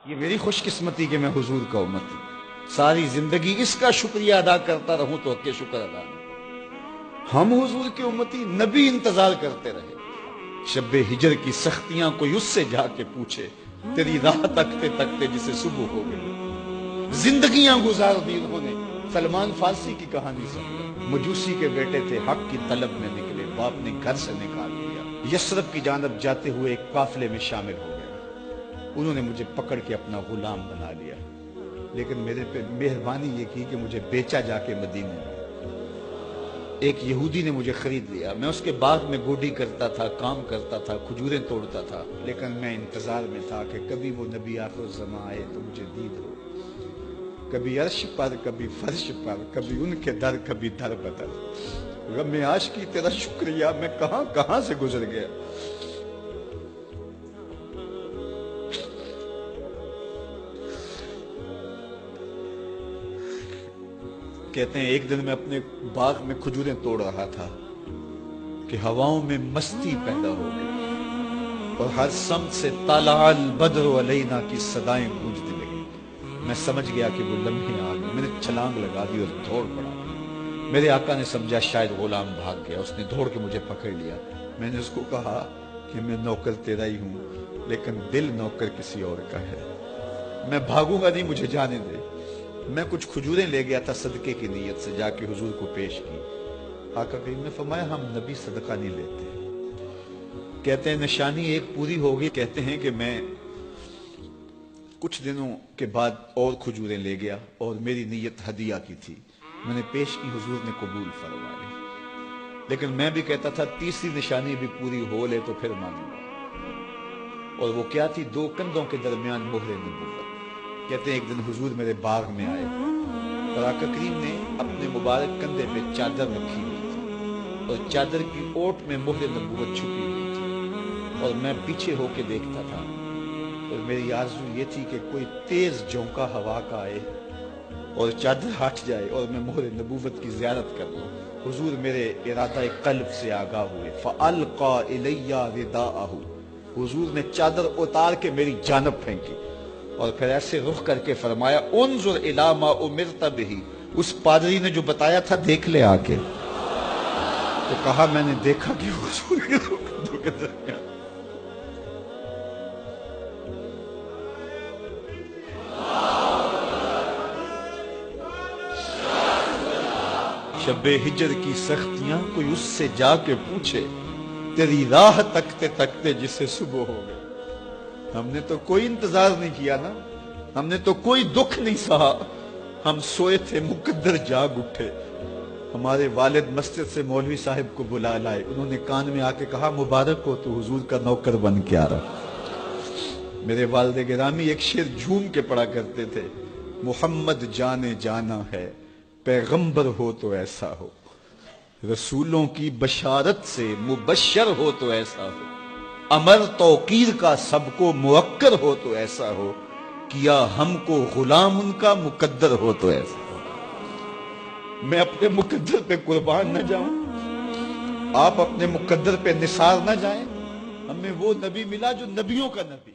یہ میری خوش قسمتی کہ میں حضور کا امتی، ساری زندگی اس کا شکریہ ادا کرتا رہوں تو حق کے شکر ادا نہیں۔ ہم حضور کے امتی، نبی انتظار کرتے رہے، شب ہجر کی سختیاں کوئی اس سے جا کے پوچھے، تیری راہ تکتے تکتے جسے صبح ہو گئی۔ زندگیاں گزار دی انہوں نے، سلمان فارسی کی کہانی سن، مجوسی کے بیٹے تھے، حق کی طلب میں نکلے، باپ نے گھر سے نکال دیا، یثرب کی جانب جاتے ہوئے ایک قافلے میں شامل ہو گئے۔ انہوں نے مجھے پکڑ کے اپنا غلام بنا لیا، لیکن میرے پہ مہربانی یہ کی کہ مجھے بیچا جا کے مدینے میں۔ ایک یہودی نے مجھے خرید لیا، میں اس کے باغ میں گوڈی کرتا تھا، کام کرتا تھا، کھجوریں توڑتا تھا، لیکن میں انتظار میں تھا کہ کبھی وہ نبی آخر الزماں آئے تو مجھے دید ہو، کبھی عرش پر، کبھی فرش پر، کبھی ان کے در، کبھی در بدر۔ غم عاشقی تیرا شکریہ، میں کہاں کہاں سے گزر گیا۔ کہتے ہیں ایک دن میں اپنے باغ میں کھجوریں توڑ رہا تھا کہ ہواؤں میں مستی پیدا ہو گئی اور ہر سمت سے طلع البدر علینا کی صدائیں گونجنے لگی۔ میں سمجھ گیا کہ وہ لمحے آ گئے، میں نے چھلانگ لگا دی اور دوڑ پڑا۔ میرے آقا نے سمجھا شاید غلام بھاگ گیا، اس نے دوڑ کے مجھے پکڑ لیا۔ میں نے اس کو کہا کہ میں نوکر تیرا ہی ہوں، لیکن دل نوکر کسی اور کا ہے، میں بھاگوں گا نہیں، مجھے جانے دے۔ میں کچھ کھجوریں لے گیا تھا صدقے کی نیت سے، جا کے حضور کو پیش کی۔ آقا کریم نے فرمایا ہم نبی صدقہ نہیں لیتے۔ کہتے ہیں نشانی ایک پوری ہو گئی، کہتے ہیں کہ میں کچھ دنوں کے بعد اور کھجوریں لے گیا اور میری نیت ہدیہ کی تھی، میں نے پیش کی، حضور نے قبول فرما لی۔ لیکن میں بھی کہتا تھا تیسری نشانی بھی پوری ہو لے تو پھر مانوں گا، اور وہ کیا تھی؟ دو کندھوں کے درمیان مہر نبوت۔ کہتے ہیں ایک دن حضور میرے باغ میں آئے اور آقا کریم نے اپنے مبارک کندھے پہ چادر رکھی ہوئی تھی اور چادر کی اوٹ میں مہر نبوت چھپی ہوئی تھی، اور میں پیچھے ہو کے دیکھتا تھا، اور میری آرزو یہ تھی کہ کوئی تیز جھونکا ہوا کا آئے اور چادر ہٹ جائے اور میں مہر نبوت کی زیارت کر لوں۔ حضور میرے ارادہ قلب سے آگاہ ہوئے، فَأَلْقَى إِلَيَّ رِدَاءَهُ، حضور نے چادر اتار کے میری جانب پھینکی اور پھر ایسے رخ کر کے فرمایا انظر الی ما امرت بہ، اس پادری نے جو بتایا تھا دیکھ لے آ کے۔ تو کہا میں نے دیکھا کہ حضور کے دو کے درمیان شب ہجر کی سختیاں کوئی اس سے جا کے پوچھے، تیری راہ تکتے تکتے جسے صبح ہو گئے۔ ہم نے تو کوئی انتظار نہیں کیا نا، ہم نے تو کوئی دکھ نہیں سہا، ہم سوئے تھے مقدر جاگ اٹھے۔ ہمارے والد مسجد سے مولوی صاحب کو بلا لائے، انہوں نے کان میں آ کے کہا مبارک ہو تو حضور کا نوکر بن کے آ رہا۔ میرے والد گرامی ایک شعر جھوم کے پڑھا کرتے تھے، محمد جانے جانا ہے، پیغمبر ہو تو ایسا ہو، رسولوں کی بشارت سے مبشر ہو تو ایسا ہو، امر توقیر کا سب کو موکر ہو تو ایسا ہو، کیا ہم کو غلام ان کا مقدر ہو تو ایسا ہو۔ میں اپنے مقدر پہ قربان نہ جاؤں، آپ اپنے مقدر پہ نثار نہ جائیں، ہمیں وہ نبی ملا جو نبیوں کا نبی۔